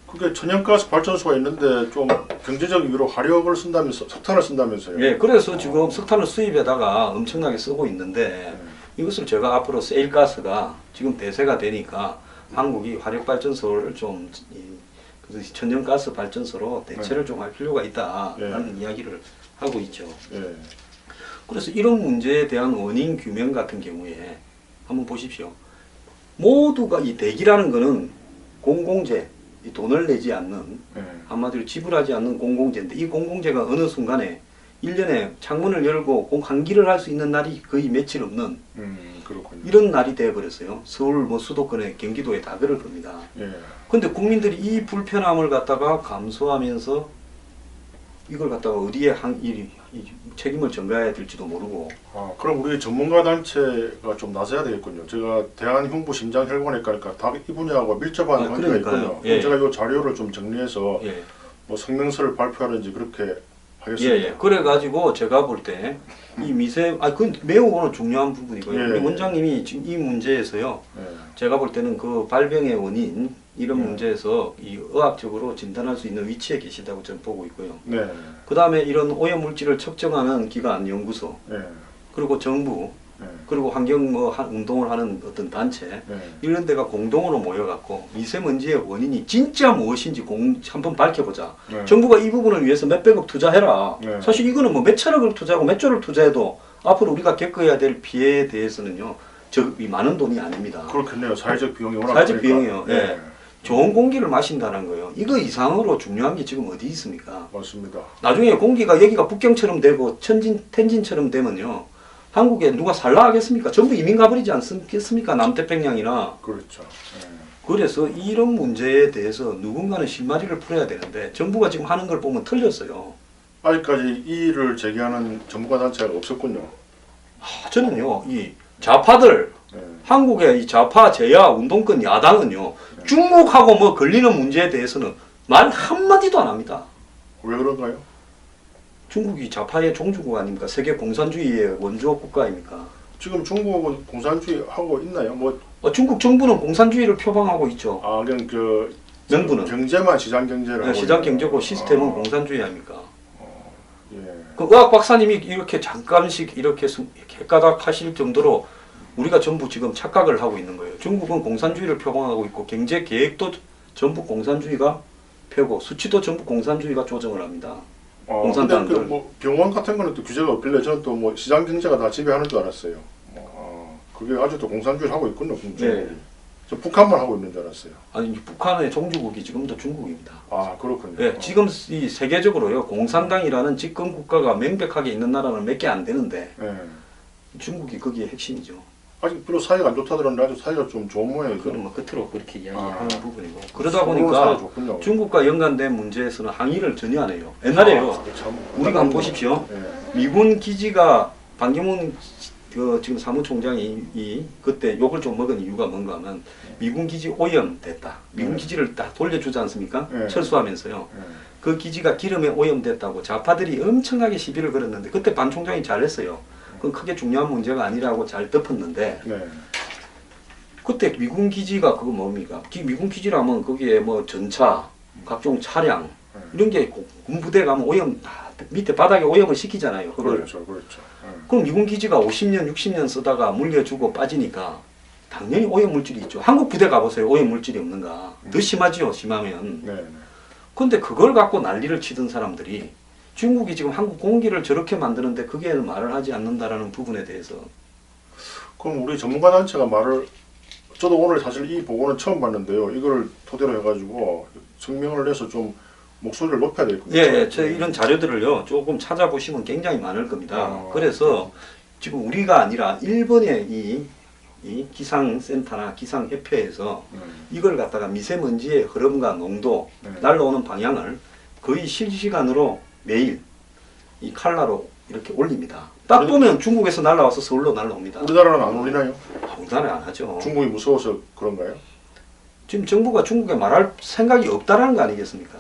그게 천연가스 발전소가 있는데 좀 경제적 이유로 화력을 쓴다면서 석탄을 쓴다면서요. 네, 그래서 지금 석탄을 수입에다가 엄청나게 쓰고 있는데 이것을 제가 앞으로 세일가스가 지금 대세가 되니까 한국이 화력발전소를 좀 천연가스 발전소로 대체를 좀 할 필요가 있다라는 이야기를 하고 있죠. 그래서 이런 문제에 대한 원인 규명 같은 경우에 한번 보십시오. 모두가 이 대기라는 거는 공공재 이 돈을 내지 않는 한마디로 지불하지 않는 공공재인데 이 공공재가 어느 순간에 1년에 창문을 열고 환기를 할 수 있는 날이 거의 며칠 없는 그렇군요. 이런 날이 되어버렸어요. 서울 뭐 수도권에 경기도에 다 그럴 겁니다. 예. 근데 국민들이 이 불편함을 갖다가 감수하면서 이걸 갖다가 어디에 이 책임을 전가해야 될지도 모르고. 아, 그럼 우리 전문가 단체가 좀 나서야 되겠군요. 제가 대한흉부심장혈관외과니까 다 이 분야하고 밀접한 관계가 있군요. 예. 제가 이 자료를 좀 정리해서 예. 뭐 성명서를 발표하든지 그렇게 하겠습니다. 예. 그래가지고 제가 볼 때 이 그건 매우 중요한 부분이고요. 예. 우리 원장님이 지금 이 문제에서요. 예. 제가 볼 때는 그 발병의 원인 이런 예. 문제에서 이 의학적으로 진단할 수 있는 위치에 계시다고 저는 보고 있고요. 네. 그 다음에 이런 오염 물질을 측정하는 기관, 연구소, 예. 그리고 정부, 예. 그리고 환경 운동을 하는 어떤 단체 예. 이런 데가 공동으로 모여갖고 미세먼지의 원인이 진짜 무엇인지 한번 밝혀보자. 네. 정부가 이 부분을 위해서 몇백억 투자해라. 네. 사실 이거는 뭐 몇천억을 투자하고 몇 조를 투자해도 앞으로 우리가 겪어야 될 피해에 대해서는요, 이 많은 돈이 아닙니다. 그렇겠네요. 사회적 비용이 워낙 사회적 크니까. 비용이요. 예. 좋은 공기를 마신다는 거예요. 이거 이상으로 중요한 게 지금 어디 있습니까? 맞습니다. 나중에 공기가 여기가 북경처럼 되고 텐진처럼 되면요, 한국에 누가 살라 하겠습니까? 전부 이민 가버리지 않겠습니까? 남태평양이나. 그렇죠. 예. 그래서 이런 문제에 대해서 누군가는 실마리를 풀어야 되는데 정부가 지금 하는 걸 보면 틀렸어요. 아직까지 이 일을 제기하는 전문가 단체가 없었군요. 저는요, 이 좌파들, 예. 한국의 이 좌파 제야 운동권 야당은요, 중국하고 뭐 걸리는 문제에 대해서는 말 한마디도 안 합니다. 왜 그런가요? 중국이 좌파의 종주국 아닙니까? 세계 공산주의의 원조 국가입니까? 지금 중국은 공산주의 하고 있나요? 뭐 중국 정부는 공산주의를 표방하고 있죠. 아, 그냥 그 명분은 경제만 시장 경제를 하고 시장 있나요? 경제고 시스템은 공산주의 아닙니까? 예. 그 의학 박사님이 이렇게 잠깐씩 이렇게 헷가닥 하실 정도로 우리가 전부 지금 착각을 하고 있는 거예요. 중국은 공산주의를 표방하고 있고 경제 계획도 전부 공산주의가 펴고 수치도 전부 공산주의가 조정을 합니다. 근데 공산당들. 그뭐 병원 같은 거는 또 규제가 없길래 저는 또 뭐 시장 경제가 다 지배하는 줄 알았어요. 그게 아직도 공산주의를 하고 있군요. 중국이. 네. 저 북한만 하고 있는 줄 알았어요. 아니 북한의 종주국이 지금도 중국입니다. 아, 그렇군요. 네, 지금 이 세계적으로요 공산당이라는 집권 국가가 명백하게 있는 나라는 몇 개 안 되는데 예. 중국이 거기에 핵심이죠. 아직 별로 사이가 안 좋다 들었는데 아주 사이가 좀 좋은 모양이죠. 그건 뭐 끝으로 그렇게 이야기하는 부분이고 그러다 서로 보니까 사이가 좋군요. 중국과 연관된 문제에서는 항의를 전혀 안 해요. 옛날에요. 참 우리가 한번 보십시오. 예. 미군 기지가 반기문 지금 사무총장이 그때 욕을 좀 먹은 이유가 뭔가 하면 미군 기지 오염됐다. 미군 기지를 다 돌려주지 않습니까? 네. 철수하면서요. 예. 그 기지가 기름에 오염됐다고 좌파들이 엄청나게 시비를 걸었는데 그때 반 총장이 잘했어요. 그건 크게 중요한 문제가 아니라고 잘 덮었는데 네. 그때 미군 기지가 그거 뭡니까? 미군 기지라면 거기에 뭐 전차, 각종 차량 이런 게 군부대 가면 오염 밑에 바닥에 오염을 시키잖아요. 그걸. 그렇죠, 그렇죠. 예. 그럼 미군 기지가 50년, 60년 쓰다가 물려주고 빠지니까 당연히 오염 물질이 있죠. 한국 부대 가보세요. 오염 물질이 없는가? 더 심하지요. 심하면. 네, 네. 근데 그걸 갖고 난리를 치던 사람들이 중국이 지금 한국 공기를 저렇게 만드는데 그게 말을 하지 않는다라는 부분에 대해서 그럼 우리 전문가 단체가 말을 저도 오늘 사실 이 보고는 처음 봤는데요. 이걸 토대로 해가지고 성명을 내서 좀 목소리를 높여야 되겠군요. 예, 저 이런 자료들을요 조금 찾아보시면 굉장히 많을 겁니다. 그래서 지금 우리가 아니라 일본의 이 기상센터나 기상협회에서 이걸 갖다가 미세먼지의 흐름과 농도, 날라오는 방향을 거의 실시간으로 매일 이 칼라로 이렇게 올립니다. 딱 보면 중국에서 날라와서 서울로 날라옵니다. 우리나라는 안 올리나요? 우리나라 안 하죠. 중국이 무서워서 그런가요? 지금 정부가 중국에 말할 생각이 없다라는 거 아니겠습니까?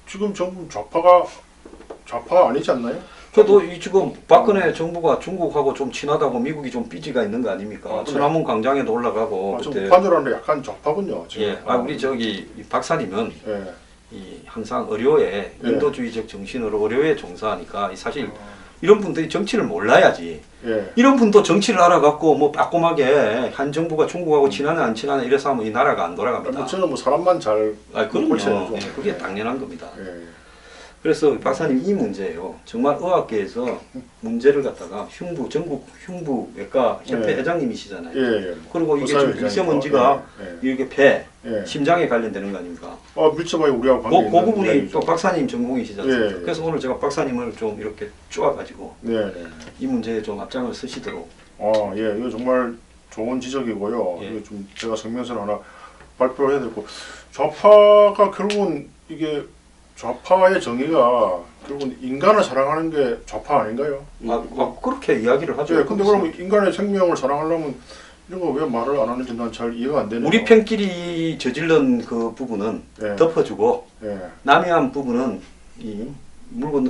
지금 정부 좌파가 아니지 않나요? 저도 이 지금 박근혜 정부가 중국하고 좀 친하다고 미국이 좀 삐지가 있는 거 아닙니까? 아, 그래? 천안문 광장에도 올라가고 좀 그때 무판으로는 약간 좌파군요. 지금. 예, 우리 저기 이 박사님은 예. 이 항상 의료에 예. 인도주의적 정신으로 의료에 종사하니까 사실 이런 분들이 정치를 몰라야지. 예. 이런 분도 정치를 알아갖고 뭐 빠꼼하게 한 정부가 중국하고 친하네 안 친하네 이래서 하면 이 나라가 안 돌아갑니다. 저는 뭐 사람만 잘 그럼요. 골쳐야죠. 예, 그게 당연한 겁니다. 예. 그래서 박사님 이 문제예요. 정말 의학계에서 문제를 갖다가 전국 흉부외과 협회 예. 회장님이시잖아요. 예. 그리고 이게 의사회 지금 미세먼지가 예. 이게 폐, 예. 심장에 관련되는 거 아닙니까? 밀접하게 우리하고 관계 그 부분이 이야기죠. 또 박사님 전공이시지 않습니까? 예, 예. 그래서 오늘 제가 박사님을 좀 이렇게 쪼아가지고 네. 이 문제에 좀 앞장을 서시도록. 예, 이거 정말 좋은 지적이고요. 예. 이거 좀 제가 성명서를 하나 발표해야 되고 좌파가 결국은 이게 좌파의 정의가 결국은 인간을 사랑하는 게 좌파 아닌가요? 그렇게 이야기를 하죠. 예, 근데 그러면 인간의 생명을 사랑하려면 이런 거 왜 말을 안 하는지 난 잘 이해가 안 되네요. 우리 편끼리 저질른 그 부분은 예. 덮어주고 예. 남의 한 부분은 이 물고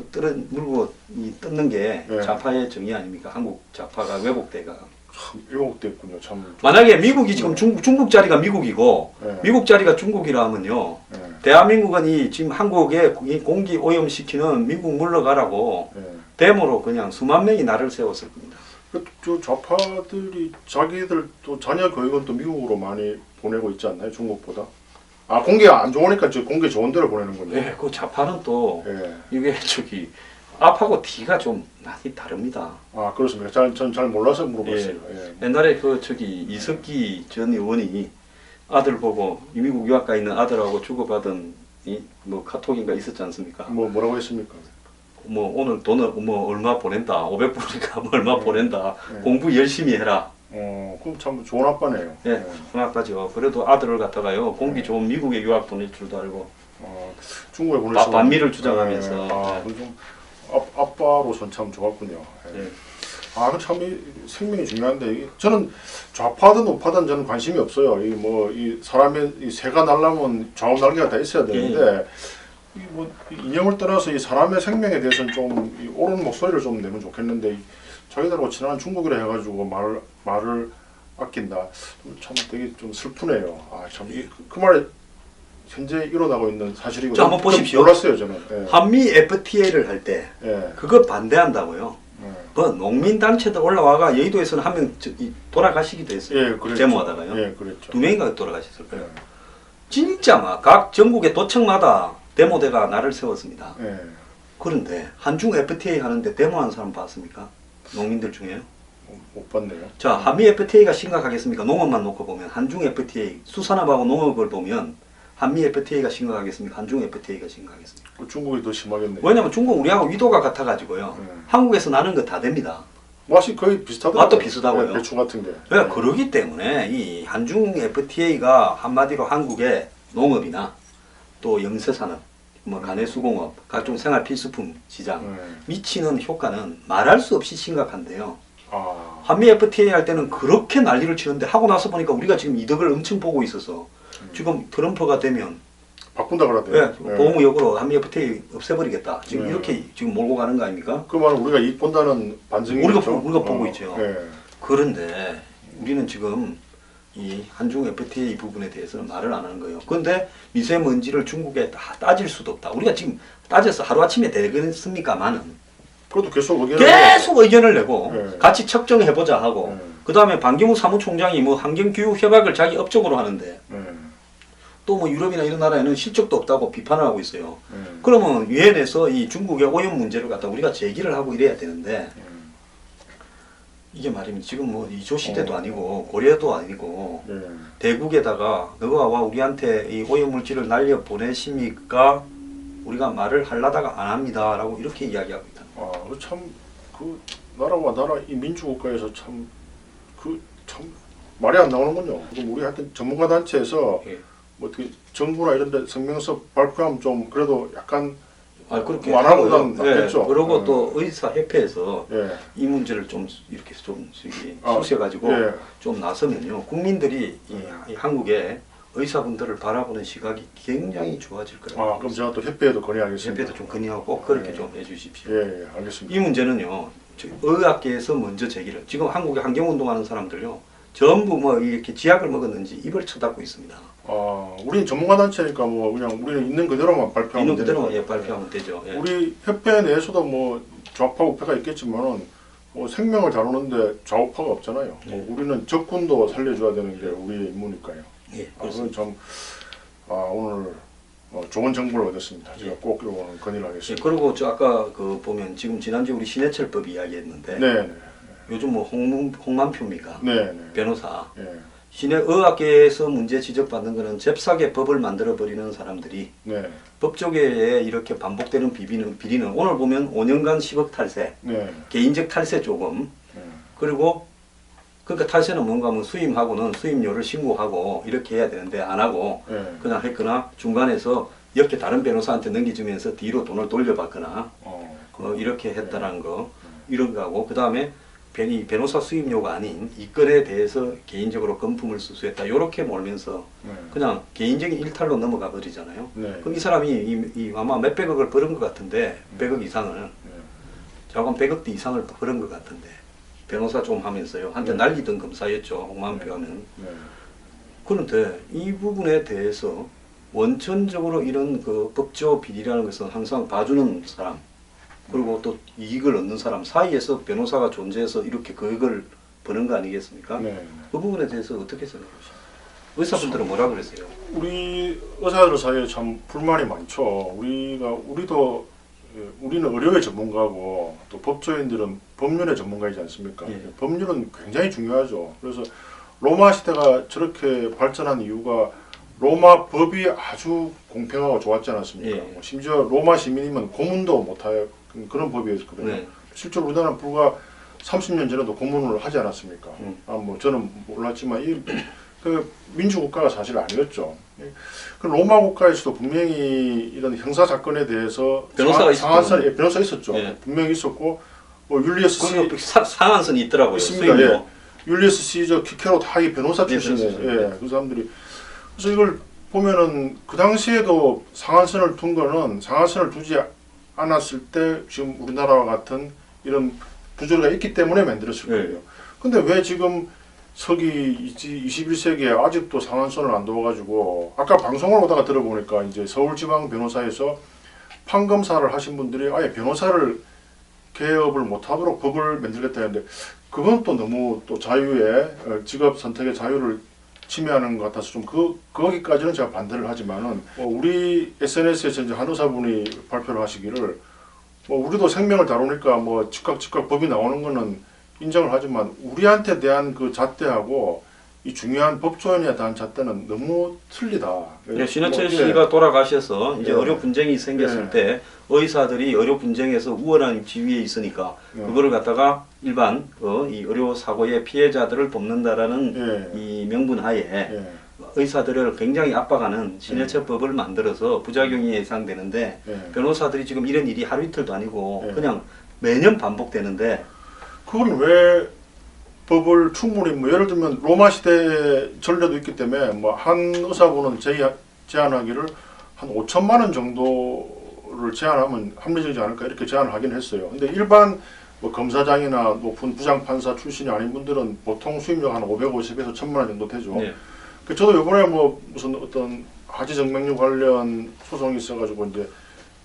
뜯는 게 예. 좌파의 정의 아닙니까? 한국 좌파가 왜곡돼가. 참 왜곡됐군요. 참. 만약에 미국이 지금 중국 자리가 미국이고 예. 미국 자리가 중국이라면요. 예. 대한민국은 지금 한국에 이 공기 오염시키는 미국 물러가라고 예. 데모로 그냥 수만 명이 나를 세웠을 겁니다. 저 좌파들이 자기들 또 자녀 교육은 또 미국으로 많이 보내고 있지 않나요? 중국보다? 공기가 안 좋으니까 저 공기 좋은 데로 보내는군요. 네, 그 좌파는 또 예. 이게 앞하고 뒤가 좀 많이 다릅니다. 그렇습니까? 전 잘 몰라서 물어봤어요. 예. 옛날에 이석기 전 의원이 아들 보고 미국 유학 가 있는 아들하고 주고받은 카톡인가 있었지 않습니까? 뭐라고 했습니까? 오늘 돈을 얼마 보낸다. 500불이니까 얼마 보낸다. 네. 공부 열심히 해라. 그럼 참 좋은 아빠네요. 예, 아빠죠. 그래도 아들을 갖다가요 공기 좋은 미국에 유학 보낼 줄도 알고 중국에 보내서 반미를 주장하면서. 좀 아빠로선 참 좋았군요. 예. 참 이 생명이 중요한데 저는 좌파든 우파든 저는 관심이 없어요. 이 사람의 이 새가 날려면 좌우 날개가 다 있어야 되는데 이념을 떠나서 이 사람의 생명에 대해서는 좀 옳은 목소리를 좀 내면 좋겠는데 자기들하고 친한 중국이라 해가지고 말을 아낀다. 참 되게 좀 슬프네요. 참 그 말에 현재 일어나고 있는 사실이고. 자, 한번 보십시오. 몰랐어요 저는. 예. 한미 FTA를 할 때 예. 그거 반대한다고요. 예. 그 농민 단체들 올라와가 여의도에서는 한 명 돌아가시기도 했어요. 예, 그랬죠. 데모하다가요. 예, 그랬죠. 2명인가 돌아가셨을 거예요. 예. 진짜 각 전국의 도청마다 데모대가 나를 세웠습니다. 예. 그런데 한중 FTA 하는데 데모하는 사람 봤습니까? 농민들 중에요? 못 봤네요. 자, 한미 FTA가 심각하겠습니까? 농업만 놓고 보면 한중 FTA, 수산업하고 농업을 보면 한미 FTA가 심각하겠습니까? 한중 FTA가 심각하겠습니까? 중국이 더 심하겠네요. 왜냐면 중국 우리하고 위도가 같아가지고요. 한국에서 나는 거 다 됩니다. 맛이 거의 비슷하더라고요. 맛도 비슷하고요. 예, 배추 같은 게. 그러니까 그러기 때문에 이 한중 FTA가 한마디로 한국의 농업이나 또 영세산업, 가내수공업, 각종 생활 필수품 시장 미치는 효과는 말할 수 없이 심각한데요. 한미 FTA 할 때는 그렇게 난리를 치는데 하고 나서 보니까 우리가 지금 이득을 엄청 보고 있어서 지금 트럼프가 되면 바꾼다 그러대요. 보호무역으로 한미 FTA 없애버리겠다. 지금 네. 이렇게 지금 몰고 가는 거 아닙니까? 그 말은 우리가 이익 본다는 반증이죠. 우리가 보고 있죠. 예. 그런데 우리는 지금 이 한중 FTA 부분에 대해서는 말을 안 하는 거예요. 그런데 미세먼지를 중국에 다 따질 수도 없다. 우리가 지금 따져서 하루아침에 되겠습니까만은 그것도 계속 의견을 내고 네. 같이 측정해보자 하고 그 다음에 반기문 사무총장이 환경교육협약을 자기 업적으로 하는데 또 유럽이나 이런 나라에는 실적도 없다고 비판을 하고 있어요. 그러면 유엔에서 이 중국의 오염 문제를 갖다 우리가 제기를 하고 이래야 되는데 이게 말입니다. 지금 이조 시대도 아니고 고려도 아니고 대국에다가 너가 우리한테 이 오염 물질을 날려 보내십니까? 우리가 말을 하려다가 안 합니다라고 이렇게 이야기하고 있다. 그 나라와 나라 이 민주국가에서 참 말이 안 나오는군요. 그럼 우리 하여튼 전문가 단체에서 어떻게 정부나 이런 데 성명서 발표하면 좀 그래도 약간 그렇게 완화보다는 낫겠죠. 그리고 또 의사협회에서 이 문제를 좀 이렇게 좀 쑤셔가지고 좀 나서면요 국민들이 이 한국의 의사분들을 바라보는 시각이 굉장히 좋아질 거라고. 그럼 제가 또 협회에도 건의하겠습니다. 협회도 좀 건의하고 꼭 그렇게 좀 해주십시오. 예, 알겠습니다. 이 문제는요 의학계에서 먼저 제기를 지금 한국에 환경운동하는 사람들요 전부 이렇게 지약을 먹었는지 입을 쳐닫고 있습니다. 우리는 전문가 단체니까 그냥 우리는 있는 그대로만 발표하면 되죠. 발표하면 되죠. 우리 협회 내에서도 좌파 우파가 있겠지만은 생명을 다루는데 좌우파가 없잖아요. 우리는 적군도 살려줘야 되는 게 우리의 임무니까요. 예, 그건 참 오늘 좋은 정보를 얻었습니다. 제가 꼭 이거는 건의를 하겠습니다. 그리고 저 아까 그 보면 지금 지난주에 우리 신해철법 이야기했는데 네, 요즘 뭐 홍만표입니까? 네, 변호사. 네, 신해 의학계에서 문제 지적받는 것은 잽싸게 법을 만들어 버리는 사람들이 네, 법조계에 이렇게 반복되는 비리는 오늘 보면 5년간 10억 탈세, 네, 개인적 탈세 조금, 네. 그리고 그러니까 탈세는 뭔가 하면 수임하고는 수임료를 신고하고 이렇게 해야 되는데 안 하고 네. 그냥 했거나 중간에서 옆에 다른 변호사한테 넘겨주면서 뒤로 돈을 돌려받거나 이렇게 했다는 거 이런 거하고 그 다음에 변호사 수임료가 아닌 이 건에 대해서 개인적으로 금품을 수수했다 이렇게 몰면서 그냥 개인적인 일탈로 넘어가 버리잖아요. 네. 그럼 이 사람이 아마 몇백억을 벌은 것 같은데 100억 이상을 자금 100억대 이상을 벌은 것 같은데 변호사 좀 하면서요. 한때 날리던 검사였죠. 홍만표 하면. 그런데 이 부분에 대해서 원천적으로 이런 그 법조 비리라는 것은 항상 봐주는 사람 그리고 또 이익을 얻는 사람 사이에서 변호사가 존재해서 이렇게 그걸 버는 거 아니겠습니까? 네. 그 부분에 대해서 어떻게 생각하십니까? 의사분들은 뭐라 그러세요? 우리 의사들 사이에 참 불만이 많죠. 우리는 의료의 전문가고 또 법조인들은 법률의 전문가이지 않습니까? 예. 법률은 굉장히 중요하죠. 그래서 로마 시대가 저렇게 발전한 이유가 로마 법이 아주 공평하고 좋았지 않았습니까? 예. 심지어 로마 시민이면 고문도 못할 그런 법이었거든요. 네. 실제로 우리나라는 불과 30년 전에도 고문을 하지 않았습니까? 뭐 저는 몰랐지만 그 민주국가가 사실 아니었죠. 그 로마 국가에서도 분명히 이런 형사 사건에 대해서 변호사 있었죠. 예. 분명히 있었고 뭐 율리어스 상한선이 있더라고요. 있습니다. 수임료. 예. 율리어스 시저 키케로 다 이 변호사 출신이에요. 예, 그 사람들이 그래서 이걸 보면은 그 당시에도 상한선을 둔 거는 상한선을 두지 않았을 때 지금 우리나라와 같은 이런 부조리가 있기 때문에 만들었을 거예요. 근데 왜 지금 서기 21세기에 아직도 상한선을 안 두어가지고 아까 방송을 오다가 들어보니까 이제 서울지방변호사에서 판검사를 하신 분들이 아예 변호사를 개업을 못하도록 법을 만들겠다 했는데 그건 또 너무 또 자유의 직업 선택의 자유를 침해하는 것 같아서 좀 거기까지는 제가 반대를 하지만은 우리 SNS에서 이제 한 의사분이 발표를 하시기를 우리도 생명을 다루니까 즉각 법이 나오는 거는 인정을 하지만 우리한테 대한 그 잣대하고 이 중요한 법조인에 대한 잣대는 너무 틀리다. 신해철 씨가 돌아가셔서 이제 의료 분쟁이 생겼을 때 의사들이 의료 분쟁에서 우월한 지위에 있으니까 그거를 갖다가 일반 이 의료 사고의 피해자들을 돕는다라는 이 명분 하에 의사들을 굉장히 압박하는 신해철법을 만들어서 부작용이 예상되는데 변호사들이 지금 이런 일이 하루 이틀도 아니고 그냥 매년 반복되는데 그건 왜 법을 충분히 예를 들면 로마 시대 전례도 있기 때문에 한 의사분은 제한하기를 한 5천만 원 정도를 제한하면 합리적이지 않을까 이렇게 제한을 하긴 했어요. 근데 일반 검사장이나 높은 부장판사 출신이 아닌 분들은 보통 수임료가 한 550에서 1,000만 원 정도 되죠. 저도 이번에 무슨 어떤 하지정맥류 관련 소송이 있어가지고 이제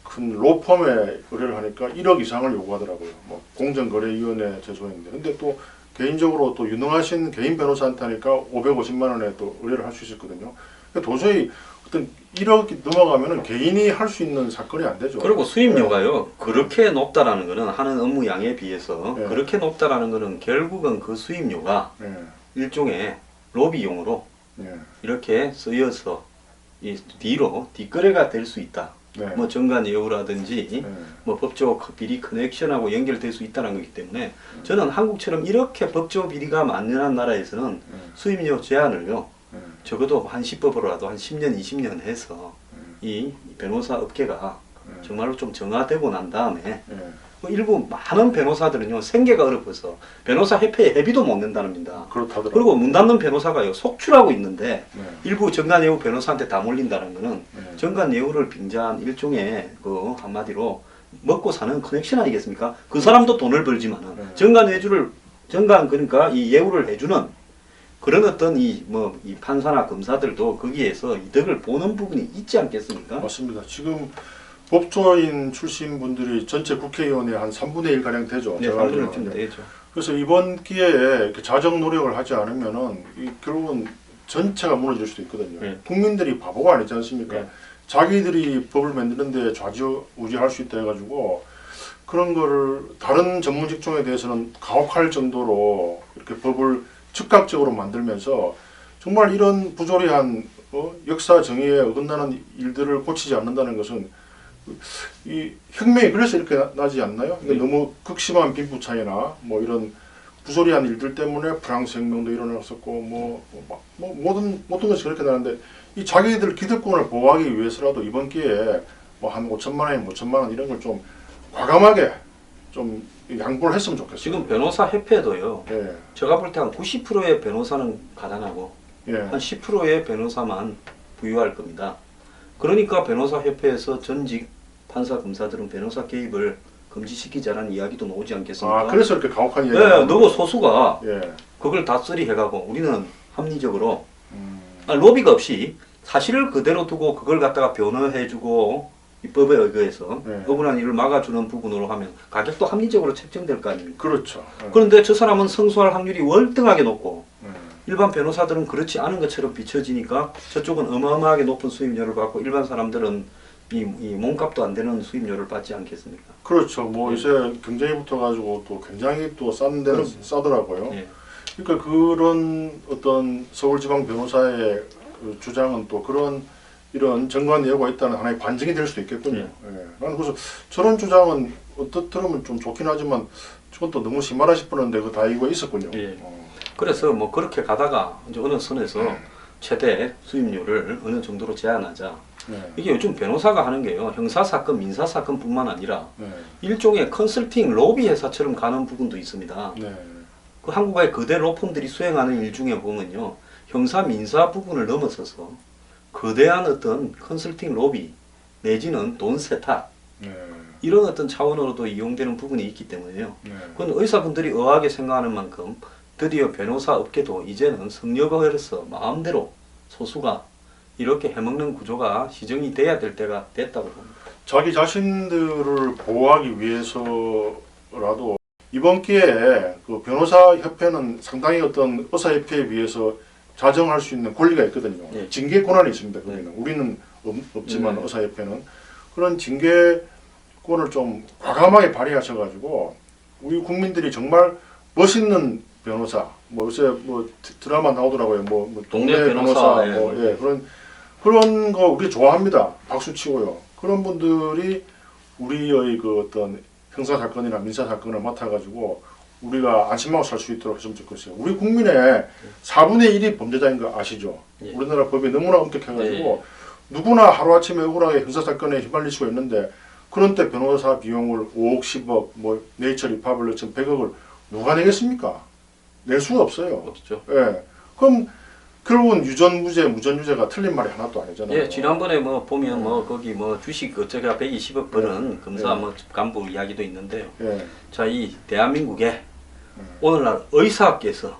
큰 로펌에 의뢰를 하니까 1억 이상을 요구하더라고요. 공정거래위원회 제소했는데 근데 또 개인적으로 또 유능하신 개인 변호사한테 하니까 550만 원에 또 의뢰를 할 수 있었거든요. 그러니까 도저히 어떤 1억이 넘어가면은 개인이 할 수 있는 사건이 안 되죠. 그리고 수임료가요 그렇게 높다라는 거는 하는 업무 양에 비해서 그렇게 높다라는 거는 결국은 그 수임료가 일종의 로비용으로 이렇게 쓰여서 이 뒤로 뒷거래가 될 수 있다. 뭐 정관 예우라든지 뭐 법조 비리 커넥션하고 연결될 수 있다는 거기 때문에 저는 한국처럼 이렇게 법조 비리가 만연한 나라에서는 수임료 제한을요 적어도 한 10법으로라도 한 10년 20년 해서 이 변호사 업계가 정말로 좀 정화되고 난 다음에 일부 많은 변호사들은요 생계가 어렵어서 변호사 협회에 회비도 못 낸답니다. 그렇다더라고요. 그리고 문 닫는 변호사가요 속출하고 있는데 일부 정관예우 변호사한테 다 몰린다는 거는 정관예우를 빙자한 일종의 그 한마디로 먹고 사는 커넥션 아니겠습니까? 그 사람도 돈을 벌지만은 정관 그러니까 이 예우를 해주는 그런 어떤 이 판사나 검사들도 거기에서 이득을 보는 부분이 있지 않겠습니까? 맞습니다. 지금 법조인 출신 분들이 전체 국회의원의 한 3분의 1 가량 되죠. 네, 3분의 1쯤 되죠. 그래서 이번 기회에 자정 노력을 하지 않으면은 결국은 전체가 무너질 수도 있거든요. 국민들이 바보가 아니지 않습니까? 자기들이 법을 만드는데 좌지우지할 수 있다 해가지고 그런 거를 다른 전문 직종에 대해서는 가혹할 정도로 이렇게 법을 즉각적으로 만들면서 정말 이런 부조리한 역사 정의에 어긋나는 일들을 고치지 않는다는 것은 이 혁명이 그래서 이렇게 나지 않나요? 그러니까 너무 극심한 빈부 차이나 뭐 이런 부조리한 일들 때문에 프랑스 혁명도 일어났었고 뭐 모든 것이 그렇게 나는데 이 자기들 기득권을 보호하기 위해서라도 이번 기회에 뭐 한 5천만 원이면 5천만 원 이런 걸 좀 과감하게 좀 양보를 했으면 좋겠어요. 지금 변호사 협회도요. 예. 제가 볼 때 한 90%의 변호사는 가단하고 예. 한 10%의 변호사만 부여할 겁니다. 그러니까 변호사 협회에서 전직 판사 검사들은 변호사 개입을 금지시키자라는 이야기도 나오지 않겠습니까? 아, 그래서 이렇게 가혹한 네, 이야기가 너고 소수가 예. 그걸 다 쓰리해가고 우리는 합리적으로 로비가 없이 사실을 그대로 두고 그걸 갖다가 변호해주고 이 법에 의거해서 네. 억울한 일을 막아주는 부분으로 하면 가격도 합리적으로 책정될 거 아닙니까? 그렇죠. 예. 그런데 저 사람은 승소할 확률이 월등하게 높고 예. 일반 변호사들은 그렇지 않은 것처럼 비춰지니까 저쪽은 어마어마하게 높은 수임료를 받고 일반 사람들은 이 몸값도 안 되는 수임료를 받지 않겠습니까? 그렇죠. 뭐 예. 요새 경쟁이 붙어가지고 또 굉장히 또 싼 데는 싸더라고요. 예. 그러니까 그런 어떤 서울지방 변호사의 그 주장은 또 그런 이런 정관 예우가 있다는 하나의 반증이 될 수도 있겠군요. 예. 나는 그래서 저런 주장은 어떻게 들으면 좀 좋긴 하지만 저건 또 너무 심하다 싶었는데 그 다이가 있었군요. 예. 그래서 뭐 그렇게 가다가 이제 어느 선에서 최대 수임료를 어느 정도로 제한하자. 네. 이게 요즘 변호사가 하는 게요. 형사사건, 민사사건뿐만 아니라 네. 일종의 컨설팅 로비 회사처럼 가는 부분도 있습니다. 네. 그 한국의 거대 로펌들이 수행하는 일 중에 보면요. 형사, 민사 부분을 넘어서서 거대한 어떤 컨설팅 로비 내지는 돈 세탁 네. 이런 어떤 차원으로도 이용되는 부분이 있기 때문에요. 네. 그건 의사분들이 의아하게 생각하는 만큼 드디어 변호사 업계도 이제는 성역으로서 마음대로 소수가 이렇게 해먹는 구조가 시정이 돼야 될 때가 됐다고 봅니다. 자기 자신들을 보호하기 위해서라도 이번 기회에 그 변호사 협회는 상당히 어떤 의사 협회에 비해서 자정할 수 있는 권리가 있거든요. 예. 징계 권한이 있습니다. 거기는 우리는 없지만 의사 협회는 그런 징계권을 좀 과감하게 발휘하셔가지고 우리 국민들이 정말 멋있는 변호사, 뭐 요새 뭐 드라마 나오더라고요. 뭐 동네 변호사, 예. 뭐 예, 그런 거 우리 좋아합니다. 박수 치고요. 그런 분들이 우리의 그 어떤 형사 사건이나 민사 사건을 맡아가지고 우리가 안심하고 살 수 있도록 했으면 좋겠어요. 우리 국민의 4분의 1이 범죄자인 거 아시죠? 예. 우리나라 법이 너무나 엄격해가지고 예. 누구나 하루아침에 억울하게 형사 사건에 휘말릴 수가 있는데 그런 때 변호사 비용을 5억, 10억, 뭐 네이처 리퍼블릭 100억을 누가 내겠습니까? 낼 수가 없어요. 없죠. 예. 그럼 결국은 유전무죄, 무전유죄가 틀린 말이 하나도 아니잖아요. 예, 지난번에 뭐 보면 뭐 거기 뭐 주식 어쩌가 120억 버는 검사 뭐 간부 이야기도 있는데요. 예. 자, 이 대한민국에 오늘날 의사께서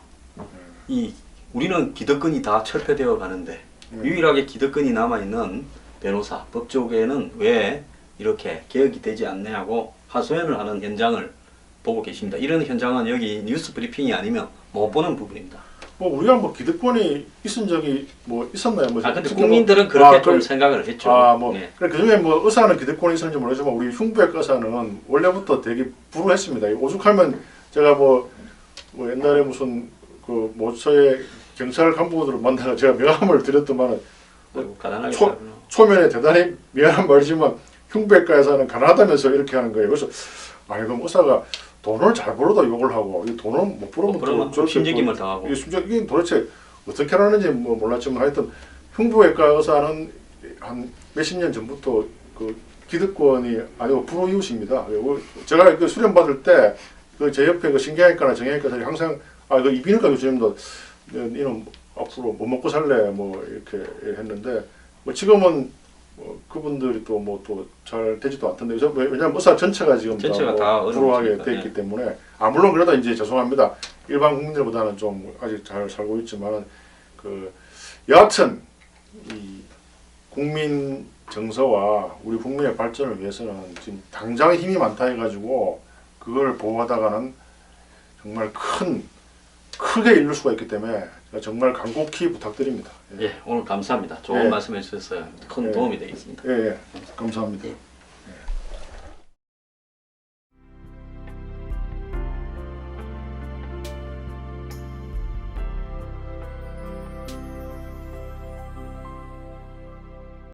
이 우리는 기득권이 다 철폐되어 가는데 유일하게 기득권이 남아 있는 변호사, 법조계에는 왜 이렇게 개혁이 되지 않냐고 하소연을 하는 현장을 보고 계십니다. 이런 현장은 여기 뉴스 브리핑이 아니면 못 보는 부분입니다. 뭐 우리가 뭐 기득권이 있은 적이 뭐 있었나요? 뭐 근데 국민들은 그렇게 좀 생각을 했죠. 네. 그 중에 뭐 의사는 기득권이 있었는지 모르지만 우리 흉부외 의사는 원래부터 되게 불우했습니다. 오죽하면 제가 뭐 옛날에 무슨 그 모처에 경찰 간부들을 만나서 제가 명함을 드렸더만은 가난하게 초면에 대단히 미안한 말이지만 흉부외과 의사는 가난하다면서 이렇게 하는 거예요. 그래서 아니 그럼 의사가 돈을 잘 벌어도 욕을 하고 이 돈을 못 벌으면 또 심지김을 당하고 이게 도대체 어떻게 하는지 뭐 몰랐지만 하여튼 흉부외과 의사는 한 몇십 년 전부터 그 기득권이 아니고 불우이웃입니다. 제가 그 수련 받을 때 그 제 옆에 그 신경외과나 정형외과들이 항상 그 이비인후과 교수님도 이놈 앞으로 뭐 먹고 살래 뭐 이렇게 했는데 뭐 지금은 그분들이 또 뭐 또 잘 되지도 않던데 왜냐면 의사 전체가 지금 다 불우하게 돼 있기 때문에 물론 그래도 이제 죄송합니다. 일반 국민들보다는 좀 아직 잘 살고 있지만 그 여하튼 이 국민 정서와 우리 국민의 발전을 위해서는 지금 당장 힘이 많다 해가지고 그걸 보호하다가는 정말 크게 잃을 수가 있기 때문에 정말 간곡히 부탁드립니다. 예, 오늘 감사합니다. 좋은 예. 말씀 해주셔서 큰 예. 도움이 되겠습니다. 예, 예. 감사합니다. 예.